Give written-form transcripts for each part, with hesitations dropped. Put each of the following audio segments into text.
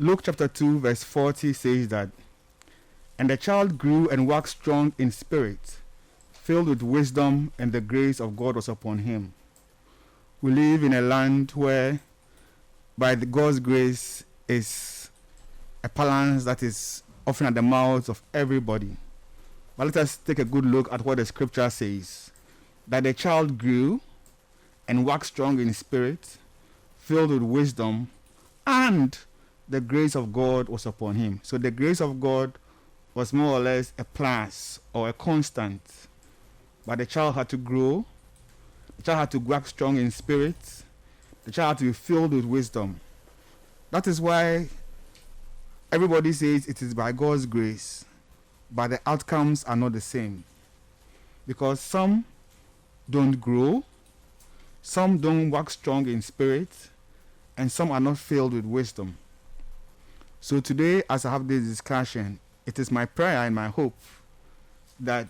Luke chapter 2 verse 40 says that, "And the child grew and waxed strong in spirit, filled with wisdom, and the grace of God was upon him." We live in a land where, by God's grace, is a balance that is often at the mouths of everybody. But let us take a good look at what the scripture says. That the child grew and waxed strong in spirit, filled with wisdom, and the grace of God was upon him. So the grace of God was more or less a plus or a constant. But the child had to grow, the child had to wax strong in spirit, the child had to be filled with wisdom. That is why everybody says it is by God's grace, but the outcomes are not the same. Because some don't grow, some don't wax strong in spirit, and some are not filled with wisdom. So today, as I have this discussion, it is my prayer and my hope that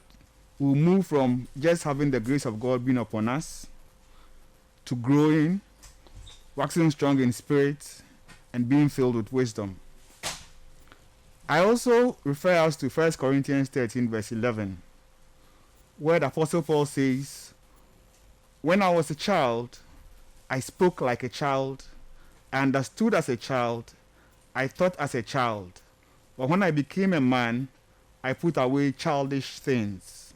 we'll move from just having the grace of God being upon us to growing, waxing strong in spirit, and being filled with wisdom. I also refer us to 1 Corinthians 13 verse 11, where the Apostle Paul says, "When I was a child, I spoke like a child, I understood as a child, I thought as a child. But when I became a man, I put away childish things."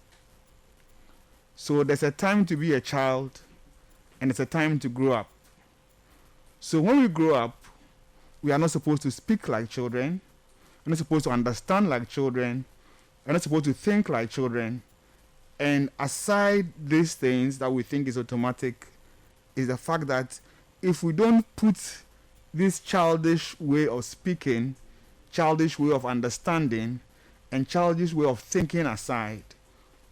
So there's a time to be a child, and there's a time to grow up. So when we grow up, we are not supposed to speak like children, we're not supposed to understand like children, we're not supposed to think like children. And aside these things that we think is automatic, is the fact that if we don't put this childish way of speaking, childish way of understanding, and childish way of thinking aside,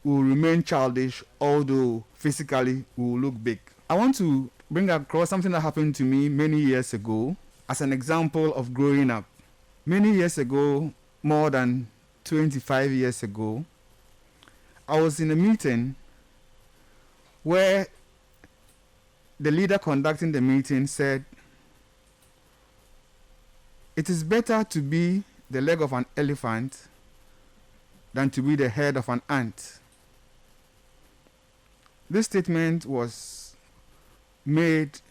we will remain childish, although physically we will look big. I want to bring across something that happened to me many years ago as an example of growing up. Many years ago, more than 25 years ago, I was in a meeting where the leader conducting the meeting said, "It is better to be the leg of an elephant than to be the head of an ant." This statement was made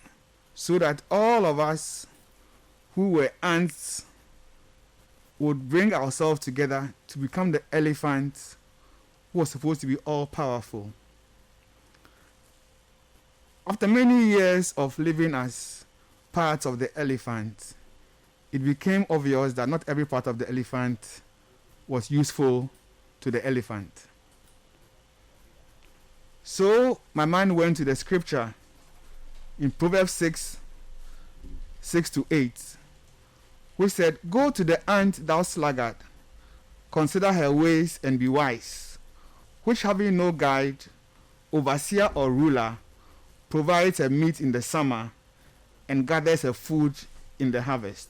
so that all of us who were ants would bring ourselves together to become the elephant who was supposed to be all powerful. After many years of living as parts of the elephant, it became obvious that not every part of the elephant was useful to the elephant. So my mind went to the scripture in Proverbs 6:6-8, which said, "Go to the ant, thou sluggard, consider her ways and be wise, which having no guide, overseer or ruler, provides her meat in the summer and gathers her food in the harvest."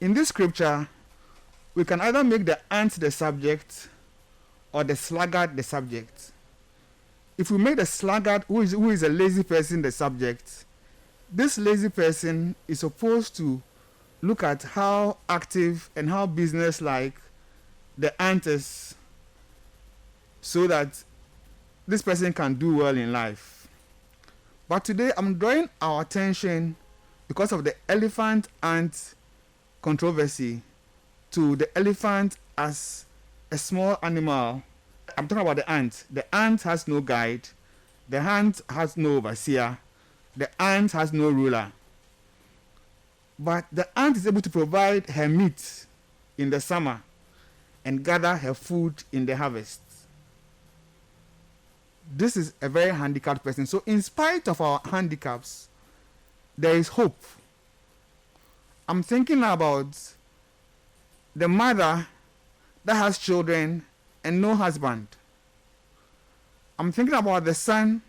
In this scripture, we can either make the ant the subject or the sluggard the subject. If we make the sluggard, who is a lazy person, the subject, this lazy person is supposed to look at how active and how business-like the ant is so that this person can do well in life. But today I'm drawing our attention, because of the elephant-ant controversy, to the elephant as a small animal. I'm talking about the ant. The ant has no guide. The ant has no overseer. The ant has no ruler. But the ant is able to provide her meat in the summer and gather her food in the harvest. This is a very handicapped person. So in spite of our handicaps, there is hope. I'm thinking about the mother that has children and no husband. I'm thinking about the son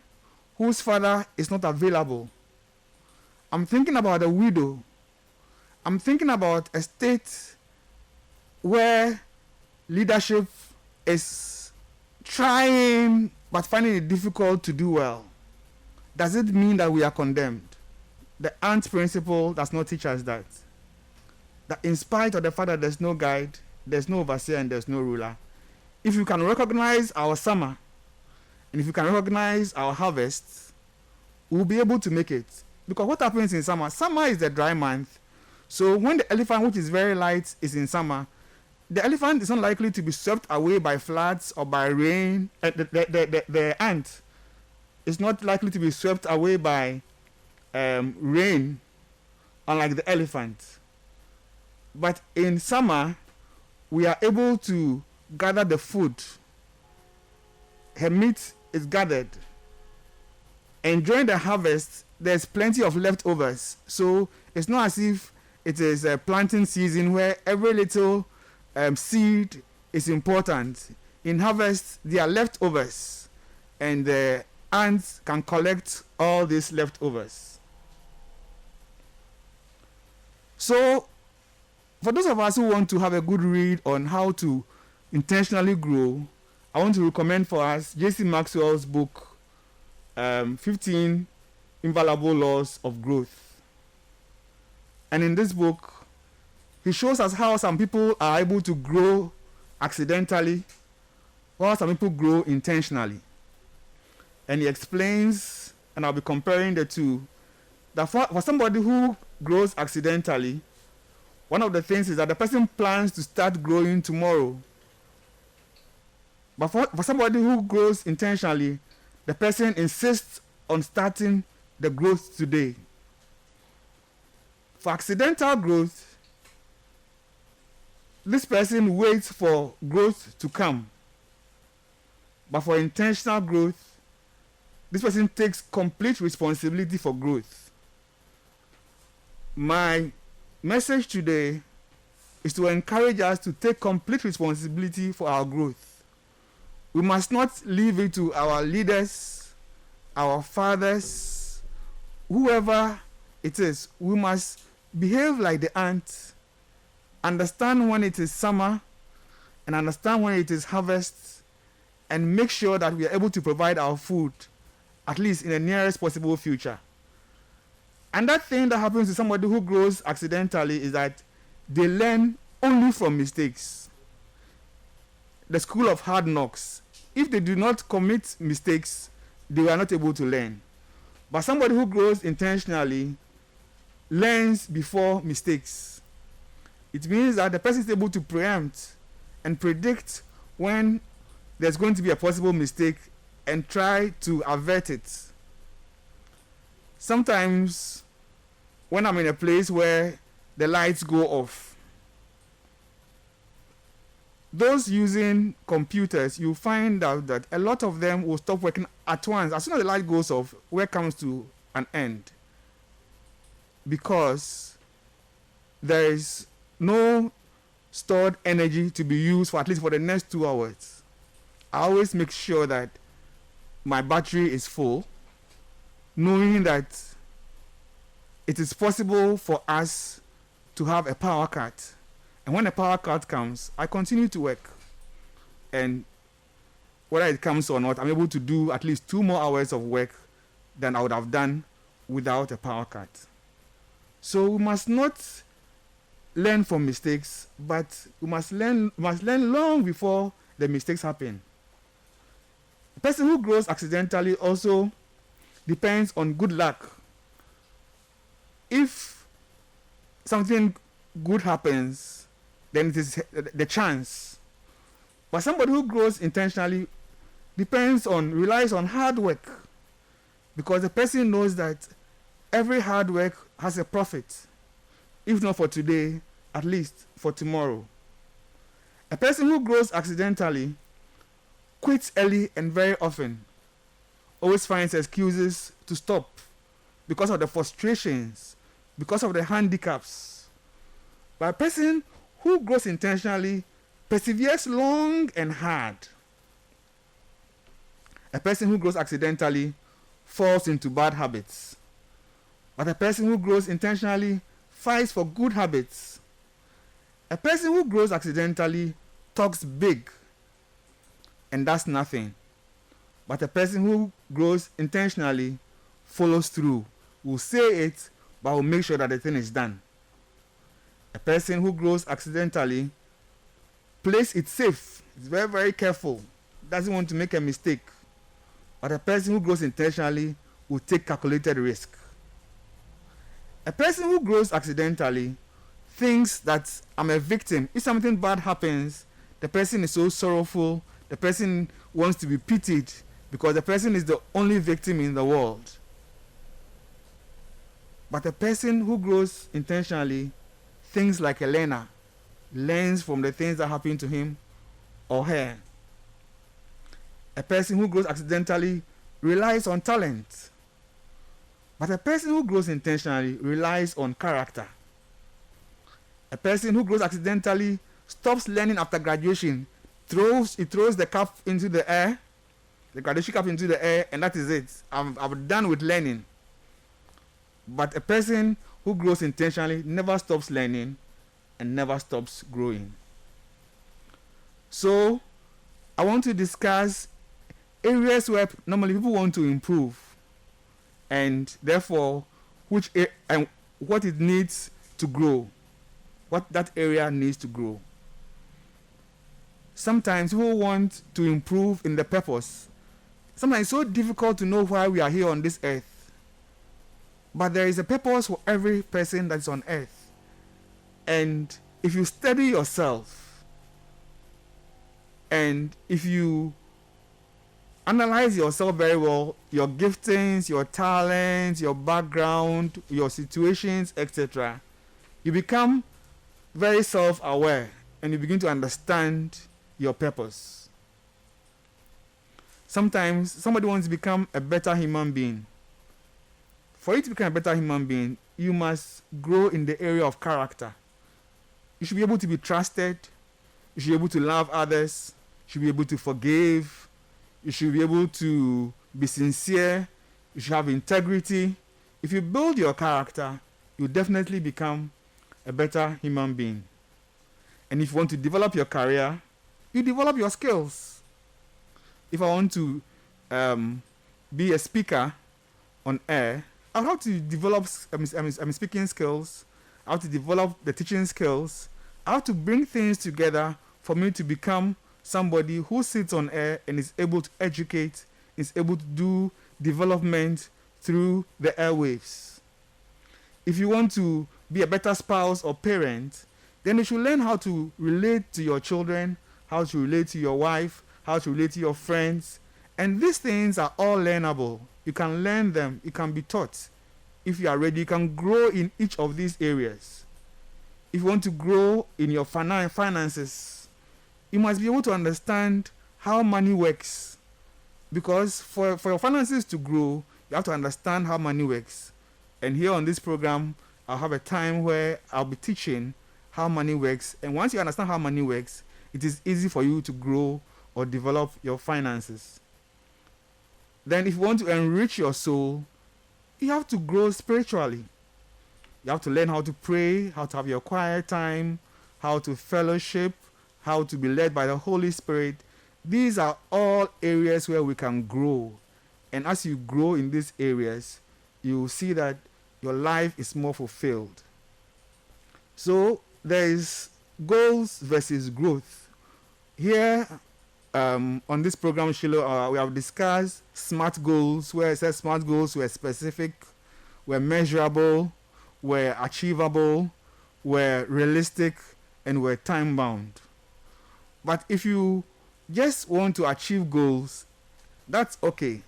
whose father is not available. I'm thinking about a widow. I'm thinking about a state where leadership is trying but finding it difficult to do well. Does it mean that we are condemned? The ant principle does not teach us that. that in spite of the fact that there's no guide, there's no overseer, and there's no ruler, if you can recognize our summer, and if you can recognize our harvest, we'll be able to make it. Because what happens in summer? Summer is the dry month. So when the elephant, which is very light, is in summer, the elephant is not likely to be swept away by floods or by rain. The ant is not likely to be swept away by rain, unlike the elephant. But in summer, we are able to gather the food. Her meat is gathered. And during the harvest, there's plenty of leftovers. So it's not as if it is a planting season where every little seed is important. In harvest, there are leftovers, and the ants can collect all these leftovers. So, for those of us who want to have a good read on how to intentionally grow, I want to recommend for us J.C. Maxwell's book, 15 Infallible Laws of Growth. And in this book, he shows us how some people are able to grow accidentally, while some people grow intentionally. And he explains, and I'll be comparing the two, that for somebody who grows accidentally, one of the things is that the person plans to start growing tomorrow. But for somebody who grows intentionally, the person insists on starting the growth today. For accidental growth, this person waits for growth to come. But for intentional growth, this person takes complete responsibility for growth. My message today is to encourage us to take complete responsibility for our growth. We must not leave it to our leaders, our fathers, whoever it is. We must behave like the ant, understand when it is summer, and understand when it is harvest, and make sure that we are able to provide our food, at least in the nearest possible future. And that thing that happens to somebody who grows accidentally is that they learn only from mistakes. The school of hard knocks. If they do not commit mistakes, they are not able to learn. But somebody who grows intentionally learns before mistakes. It means that the person is able to preempt and predict when there's going to be a possible mistake and try to avert it. Sometimes when I'm in a place where the lights go off, those using computers, you find out that a lot of them will stop working at once. As soon as the light goes off, work comes to an end. Because there is no stored energy to be used for at least for the next 2 hours. I always make sure that my battery is full, knowing that it is possible for us to have a power cut. And when a power cut comes, I continue to work. And whether it comes or not, I'm able to do at least 2 more hours of work than I would have done without a power cut. So we must not learn from mistakes, but we must learn long before the mistakes happen. A person who grows accidentally also depends on good luck. If something good happens, then it is the chance. But somebody who grows intentionally relies on hard work, because the person knows that every hard work has a profit, if not for today, at least for tomorrow. A person who grows accidentally quits early and very often, always finds excuses to stop because of the frustrations, because of the handicaps. But a person who grows intentionally perseveres long and hard. A person who grows accidentally falls into bad habits. But a person who grows intentionally fights for good habits. A person who grows accidentally talks big and does nothing. But a person who grows intentionally follows through, will say it, but will make sure that the thing is done. A A person who grows accidentally plays it safe. It's very, very careful. Doesn't want to make a mistake. But a person who grows intentionally will take calculated risk. A person who grows accidentally thinks that I'm a victim. If something bad happens, the person is so sorrowful. The person wants to be pitied because the person is the only victim in the world. But a person who grows intentionally thinks like a learner, learns from the things that happen to him or her. A person who grows accidentally relies on talent. But a person who grows intentionally relies on character. A person who grows accidentally stops learning after graduation, throws the cap into the air, the graduation cap into the air, and that is it. I'm done with learning. But a person who grows intentionally never stops learning and never stops growing. So, I want to discuss areas where normally people want to improve, and therefore and what it needs to grow, what that area needs to grow. Sometimes people want to improve in the purpose. Sometimes it's so difficult to know why we are here on this earth. But there is a purpose for every person that is on earth. And if you study yourself, and if you analyze yourself very well, your giftings, your talents, your background, your situations, etc., you become very self-aware and you begin to understand your purpose. Sometimes somebody wants to become a better human being. For you to become a better human being, you must grow in the area of character. You should be able to be trusted. You should be able to love others. You should be able to forgive. You should be able to be sincere. You should have integrity. If you build your character, you definitely become a better human being. And if you want to develop your career, you develop your skills. If I want to be a speaker on air, I have to develop speaking skills. I have to develop the teaching skills. I have to bring things together for me to become somebody who sits on air and is able to educate, is able to do development through the airwaves. If you want to be a better spouse or parent, then you should learn how to relate to your children, how to relate to your wife, how to relate to your friends. And these things are all learnable. You can learn them. You can be taught. If you are ready, you can grow in each of these areas. If you want to grow in your finances, you must be able to understand how money works. Because for your finances to grow, you have to understand how money works. And here on this program, I'll have a time where I'll be teaching how money works. And once you understand how money works, it is easy for you to grow or develop your finances. Then if you want to enrich your soul, you have to grow spiritually. You have to learn how to pray, how to have your quiet time, how to fellowship, how to be led by the Holy Spirit. These are all areas where we can grow. And as you grow in these areas, you will see that your life is more fulfilled. So there is goals versus growth. Here on this program, Shiloh, we have discussed SMART goals, where it says SMART goals were specific, were measurable, were achievable, were realistic, and were time-bound. But if you just want to achieve goals, that's okay.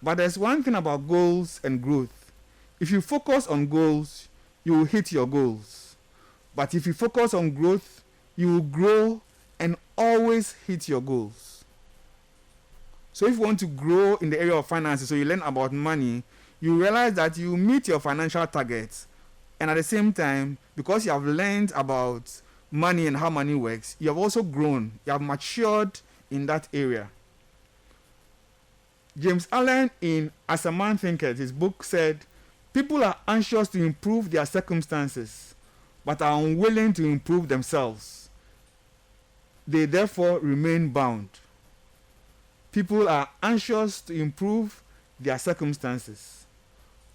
But there's one thing about goals and growth. If you focus on goals, you will hit your goals. But if you focus on growth, you will grow and always hit your goals. So if you want to grow in the area of finances, so you learn about money, you realize that you meet your financial targets. And at the same time, because you have learned about money and how money works, you have also grown. You have matured in that area. James Allen, in As a Man Thinketh, his book said, people are anxious to improve their circumstances, but are unwilling to improve themselves. They therefore remain bound. People are anxious to improve their circumstances,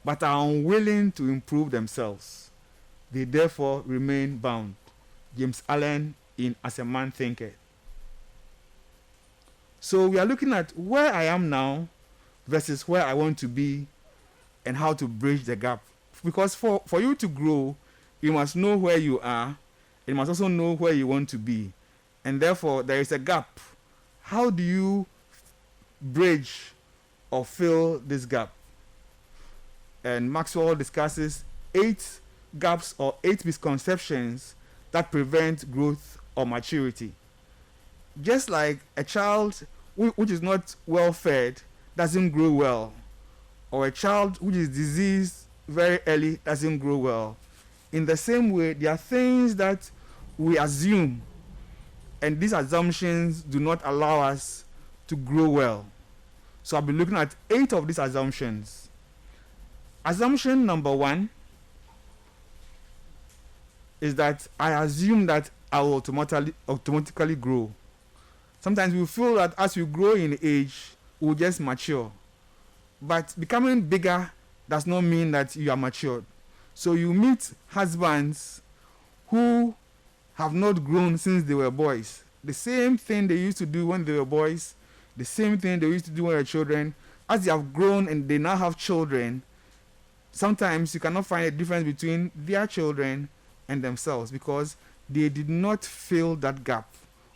but are unwilling to improve themselves. They therefore remain bound. James Allen in As a Man Thinketh. So we are looking at where I am now versus where I want to be and how to bridge the gap. Because for you to grow, you must know where you are. You must also know where you want to be. And therefore, there is a gap. How do you bridge or fill this gap? And Maxwell discusses 8 gaps or 8 misconceptions that prevent growth or maturity. Just like a child which is not well fed doesn't grow well, or a child which is diseased very early doesn't grow well. In the same way, there are things that we assume, and these assumptions do not allow us to grow well. So I'll be looking at 8 of these assumptions. Assumption number 1 is that I assume that I will automatically grow. Sometimes we feel that as we grow in age, we'll just mature. But becoming bigger does not mean that you are matured. So you meet husbands who have not grown since they were boys. The same thing they used to do when they were boys, the same thing they used to do when they were children. As they have grown and they now have children, sometimes you cannot find a difference between their children and themselves because they did not fill that gap,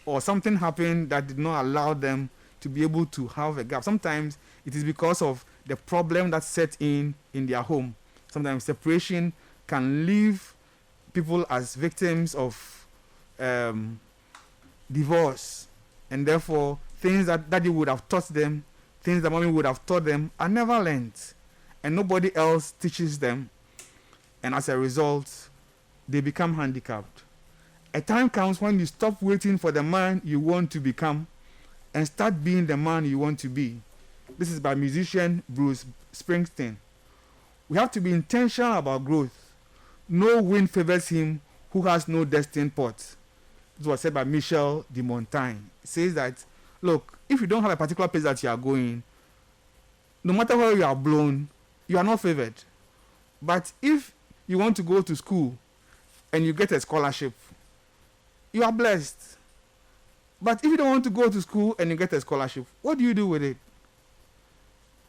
or something happened that did not allow them to be able to have a gap. Sometimes it is because of the problem that set in their home. Sometimes separation can leave people as victims of divorce, and therefore things that daddy would have taught them, things that mommy would have taught them are never learned, and nobody else teaches them, and as a result they become handicapped. A time comes when you stop waiting for the man you want to become and start being the man you want to be. This is by musician Bruce Springsteen. We have to be intentional about growth. No wind favors him who has no destined pot. This was said by Michel de Montaigne. It says that, look, if you don't have a particular place that you are going, no matter where you are blown, you are not favored. But if you want to go to school and you get a scholarship, you are blessed. But if you don't want to go to school and you get a scholarship, what do you do with it?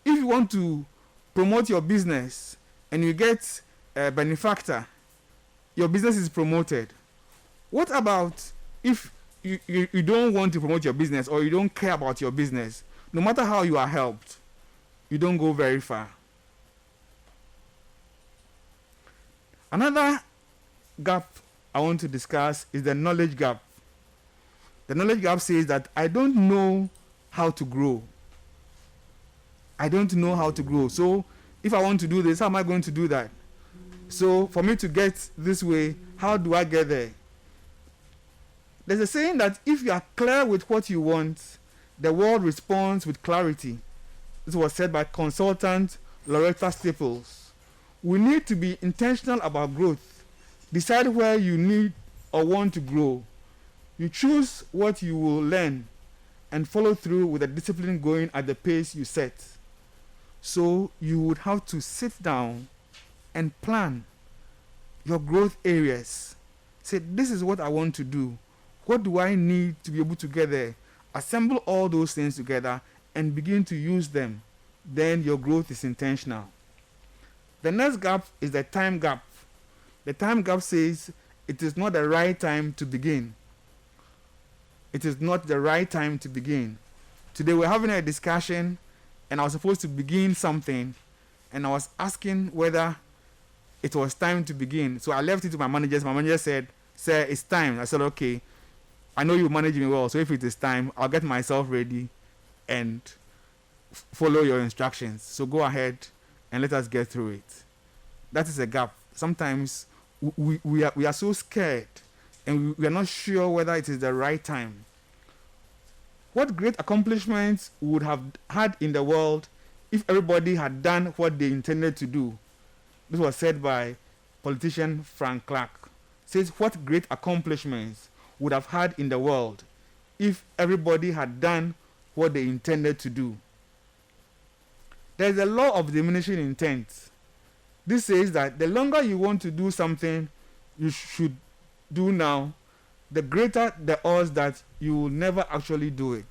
If you want to promote your business and you get a benefactor, your business is promoted. What about if you don't want to promote your business, or you don't care about your business? No matter how you are helped, you don't go very far. Another gap I want to discuss is the knowledge gap. The knowledge gap says that I don't know how to grow. I don't know how to grow. So if I want to do this, how am I going to do that? So for me to get this way, how do I get there? There's a saying that if you are clear with what you want, the world responds with clarity. This was said by consultant Loretta Staples. We need to be intentional about growth. Decide where you need or want to grow. You choose what you will learn and follow through with the discipline going at the pace you set. So you would have to sit down and plan your growth areas. Say, this is what I want to do. What do I need to be able to get there? Assemble all those things together and begin to use them. Then your growth is intentional. The next gap is the time gap. The time gap says it is not the right time to begin. It is not the right time to begin. Today we're having a discussion and I was supposed to begin something, and I was asking whether it was time to begin. So I left it to my managers. My manager said, "Sir, it's time." I said, "Okay, I know you manage me well, so if it is time, I'll get myself ready and follow your instructions. So go ahead and let us get through it." That is a gap. Sometimes we are so scared and we are not sure whether it is the right time. What great accomplishments we would have had in the world if everybody had done what they intended to do. This was said by politician Frank Clark. Says, what great accomplishments would have had in the world if everybody had done what they intended to do. There is a law of diminishing intent. This says that the longer you want to do something, you should do now, the greater the odds that you will never actually do it.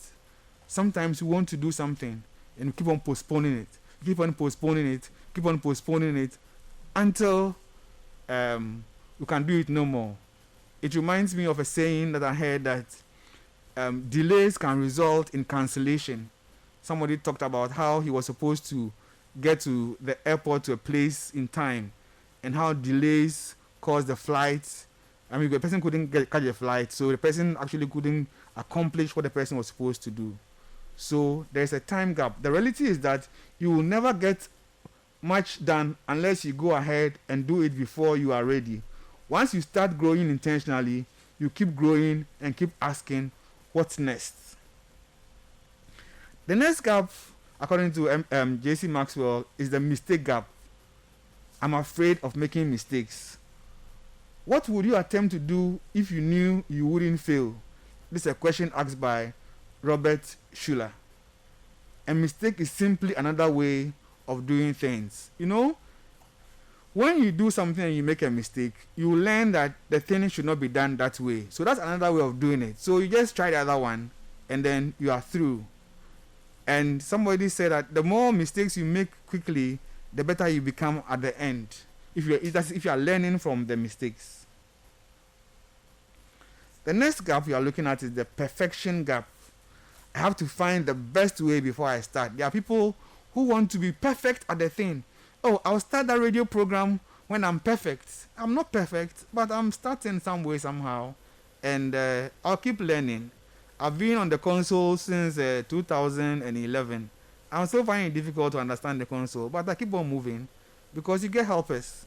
Sometimes you want to do something and you keep on postponing it, keep on postponing it, keep on postponing it until you can do it no more. It reminds me of a saying that I heard that delays can result in cancellation. Somebody talked about how he was supposed to get to the airport to a place in time, and how delays caused the flight. I mean, the person couldn't catch a flight, so the person actually couldn't accomplish what the person was supposed to do. So there's a time gap. The reality is that you will never get much done unless you go ahead and do it before you are ready. Once you start growing intentionally, you keep growing and keep asking, what's next? The next gap, according to J.C. Maxwell, is the mistake gap. I'm afraid of making mistakes. What would you attempt to do if you knew you wouldn't fail? This is a question asked by Robert Schuller. A mistake is simply another way of doing things. You know, when you do something and you make a mistake, you learn that the thing should not be done that way. So that's another way of doing it. So you just try the other one and then you are through. And somebody said that the more mistakes you make quickly, the better you become at the end, if you are learning from the mistakes. The next gap you are looking at is the perfection gap. I have to find the best way before I start. There are people who want to be perfect at the thing. Oh, I'll start that radio program when I'm perfect. I'm not perfect, but I'm starting some way, somehow. And I'll keep learning. I've been on the console since 2011. I'm still finding it difficult to understand the console, but I keep on moving because you get helpers.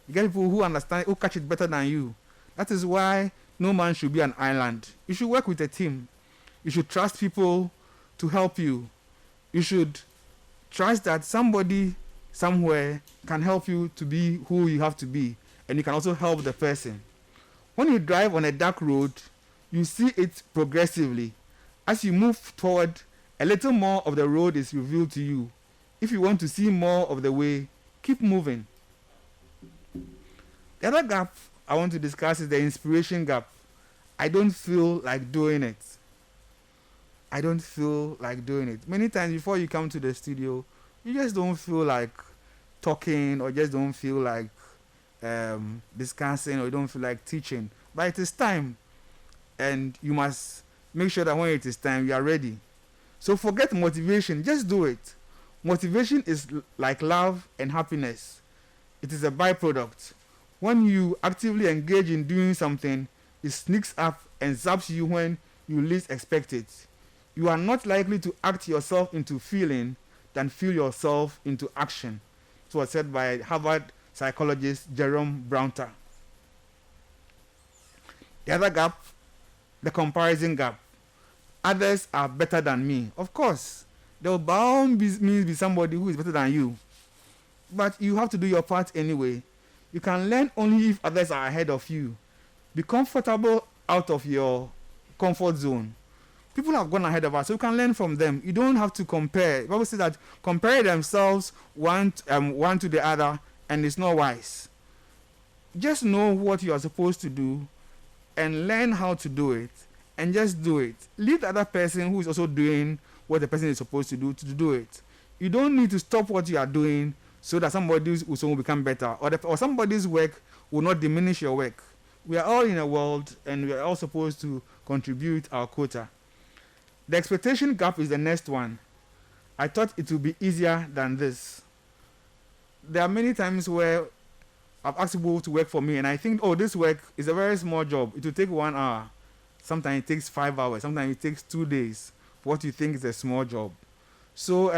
You get people who understand, who catch it better than you. That is why no man should be an island. You should work with a team. You should trust people to help you. You should trust that somebody somewhere can help you to be who you have to be, and you can also help the person. When you drive on a dark road, you see it progressively. As you move forward, a little more of the road is revealed to you. If you want to see more of the way, keep moving. The other gap I want to discuss is the inspiration gap. I don't feel like doing it. I don't feel like doing it. Many times before you come to the studio, you just don't feel like talking, or just don't feel like discussing, or you don't feel like teaching. But it is time, and you must make sure that when it is time, you are ready. So forget motivation, just do it. Motivation is like love and happiness. It is a byproduct. When you actively engage in doing something, it sneaks up and zaps you when you least expect it. You are not likely to act yourself into feeling than feel yourself into action. It was said by Harvard psychologist Jerome Brownter. The other gap, the comparison gap. Others are better than me. Of course, there will bound be somebody who is better than you. But you have to do your part anyway. You can learn only if others are ahead of you. Be comfortable out of your comfort zone. People have gone ahead of us, so you can learn from them. You don't have to compare. People say that compare themselves one to the other, and it's not wise. Just know what you are supposed to do and learn how to do it, and just do it. Leave the other person who is also doing what the person is supposed to do it. You don't need to stop what you are doing so that somebody will become better, or somebody's work will not diminish your work. We are all in a world, and we are all supposed to contribute our quota. The expectation gap is the next one. I thought it would be easier than this. There are many times where I've asked people to work for me, and I think, oh, this work is a very small job. It will take 1 hour. Sometimes it takes 5 hours. Sometimes it takes 2 days for what you think is a small job. So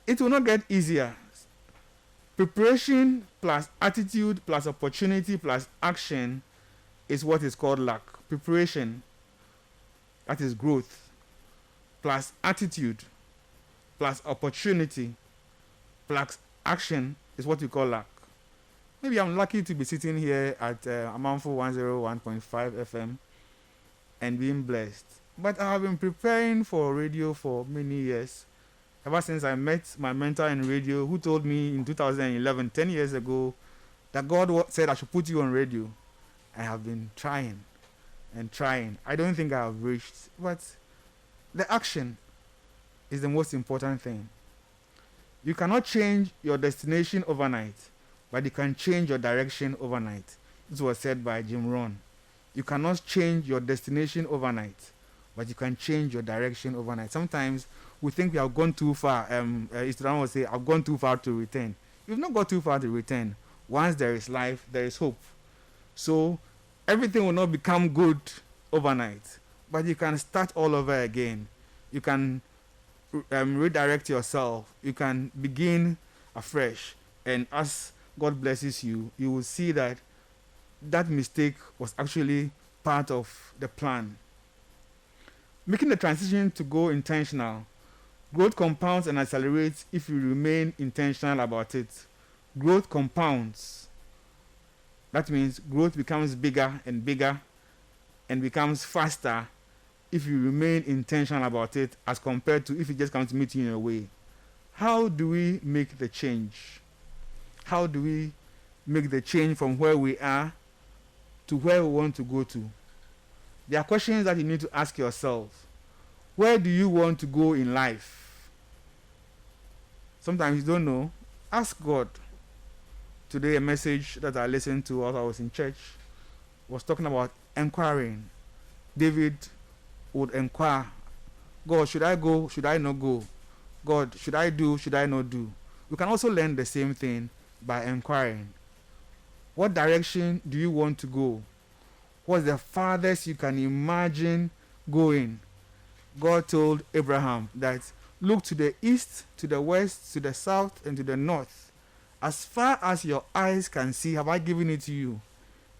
it will not get easier. Preparation plus attitude plus opportunity plus action is what is called luck. Preparation, that is growth, plus attitude plus opportunity plus action is what we call luck. Maybe I'm lucky to be sitting here at Amanfo 101.5 FM and being blessed. But I have been preparing for radio for many years. Ever since I met my mentor in radio, who told me in 2011, 10 years ago, that God said I should put you on radio. I have been trying and trying. I don't think I have reached, but the action is the most important thing. You cannot change your destination overnight, but you can change your direction overnight. This was said by Jim Rohn. You cannot change your destination overnight, but you can change your direction overnight. Sometimes we think we have gone too far. Islam will say, I've gone too far to return. You've not gone too far to return. Once there is life, there is hope. So everything will not become good overnight, but you can start all over again. You can redirect yourself. You can begin afresh. And as God blesses you, you will see that that mistake was actually part of the plan. Making the transition to go intentional. Growth compounds and accelerates if you remain intentional about it. Growth compounds. That means growth becomes bigger and bigger and becomes faster if you remain intentional about it as compared to if it just comes to meet you in a way. How do we make the change? How do we make the change from where we are to where we want to go to? There are questions that you need to ask yourself. Where do you want to go in life? Sometimes you don't know. Ask God. Today a message that I listened to while I was in church was talking about inquiring. David would inquire, God, should I go? Should I not go? God, should I do? Should I not do? We can also learn the same thing by inquiring. What direction do you want to go? What's the farthest you can imagine going? God told Abraham that look to the east, to the west, to the south, and to the north. As far as your eyes can see, have I given it to you.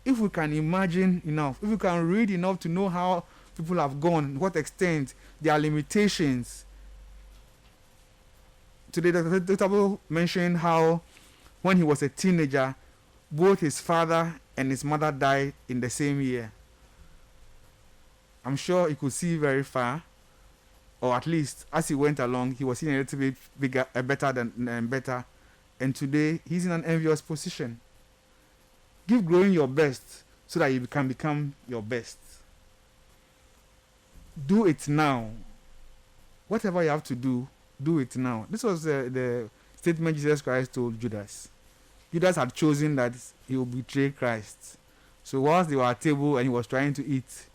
If we can imagine enough, if we can read enough to know how people have gone, what extent, their limitations. Today, the table mentioned how when he was a teenager, both his father and his mother died in the same year. I'm sure he could see very far, or at least as he went along, he was seeing a little bit bigger, better than better. And today, he's in an envious position. Keep growing your best so that you can become your best. Do it now. Whatever you have to do, do it now. This was the statement Jesus Christ told Judas. Judas had chosen that he would betray Christ. So whilst they were at table and he was trying to eat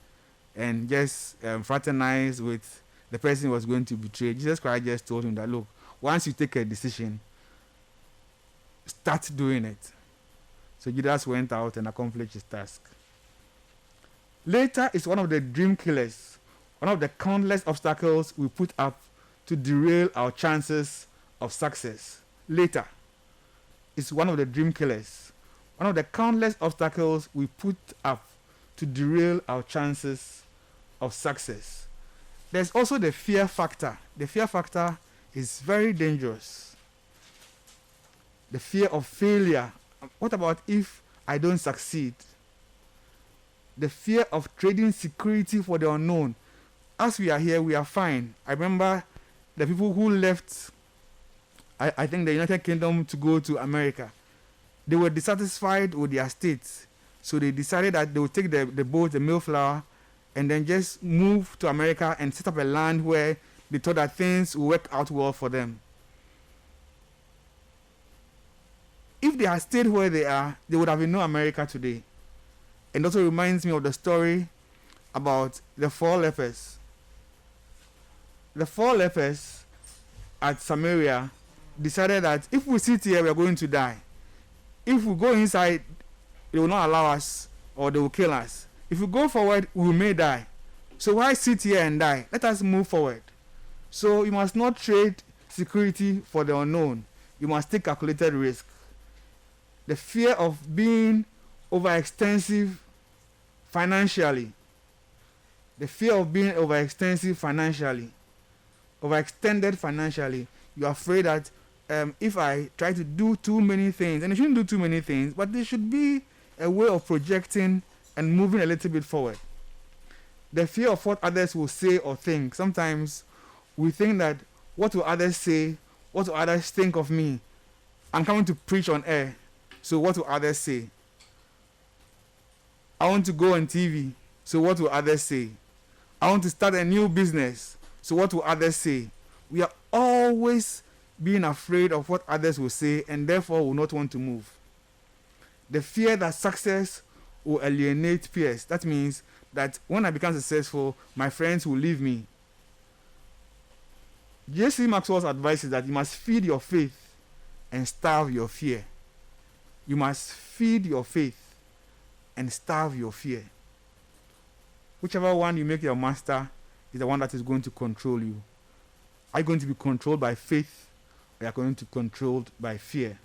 and just fraternize with the person he was going to betray, Jesus Christ just told him that, look, once you take a decision, start doing it. So Judas went out and accomplished his task. Later is one of the dream killers, one of the countless obstacles we put up to derail our chances of success. Later is one of the dream killers, one of the countless obstacles we put up to derail our chances of success. There's also the fear factor. The fear factor is very dangerous. The fear of failure. What about if I don't succeed? The fear of trading security for the unknown. As we are here, we are fine. I remember the people who left, I think the United Kingdom to go to America. They were dissatisfied with their states. So they decided that they would take the boat, the Mayflower, and then just move to America and set up a land where they thought that things would work out well for them. If they had stayed where they are, they would have been no America today. And also reminds me of the story about the 4 lepers. The 4 lepers at Samaria decided that if we sit here, we are going to die. If we go inside, they will not allow us or they will kill us. If we go forward, we may die. So why sit here and die? Let us move forward. So you must not trade security for the unknown. You must take calculated risk. The fear of being overextensive financially. The fear of being overextended financially. You are afraid that if I try to do too many things, and you shouldn't do too many things, but there should be a way of projecting and moving a little bit forward. The fear of what others will say or think. Sometimes we think that what will others say, what will others think of me? I'm coming to preach on air. So what will others say? I want to go on TV. So what will others say? I want to start a new business. So what will others say? We are always being afraid of what others will say, and therefore will not want to move. The fear that success will alienate peers. That means that when I become successful, my friends will leave me. J.C. Maxwell's advice is that you must feed your faith and starve your fear. You must feed your faith and starve your fear. Whichever one you make your master is the one that is going to control you. Are you going to be controlled by faith, or are you going to be controlled by fear?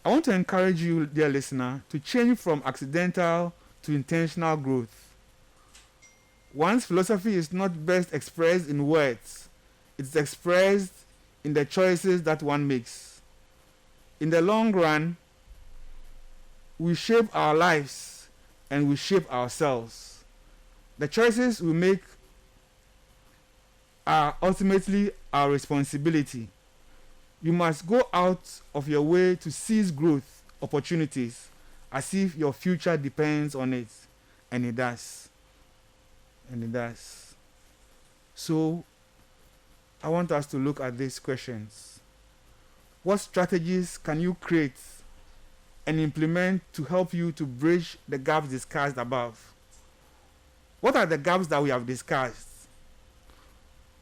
I want to encourage you, dear listener, to change from accidental to intentional growth. One's philosophy is not best expressed in words. It's expressed in the choices that one makes. In the long run, we shape our lives and we shape ourselves. The choices we make are ultimately our responsibility. You must go out of your way to seize growth opportunities as if your future depends on it. And it does. And it does. So, I want us to look at these questions. What strategies can you create and implement to help you to bridge the gaps discussed above? What are the gaps that we have discussed?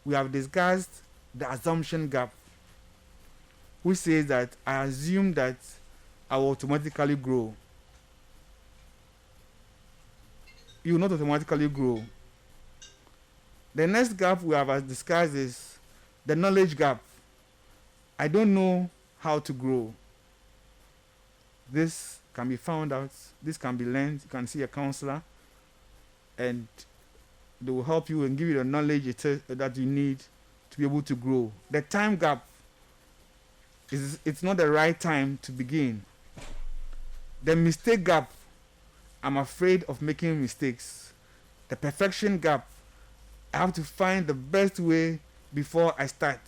We have discussed the assumption gap, which says that I assume that I will automatically grow. You will not automatically grow. The next gap we have discussed is the knowledge gap. I don't know how to grow. This can be found out. This can be learned. You can see a counselor, and they will help you and give you the knowledge that you need to be able to grow. The time gap is it's not the right time to begin. The mistake gap, I'm afraid of making mistakes. The perfection gap, I have to find the best way before I start.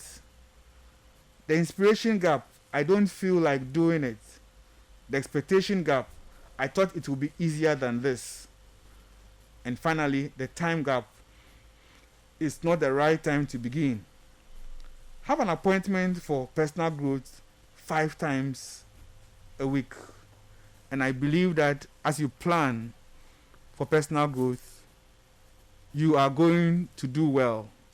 The inspiration gap, I don't feel like doing it. The expectation gap, I thought it would be easier than this. And finally, the time gap, it's not the right time to begin. Have an appointment for personal growth 5 times a week. And I believe that as you plan for personal growth, you are going to do well.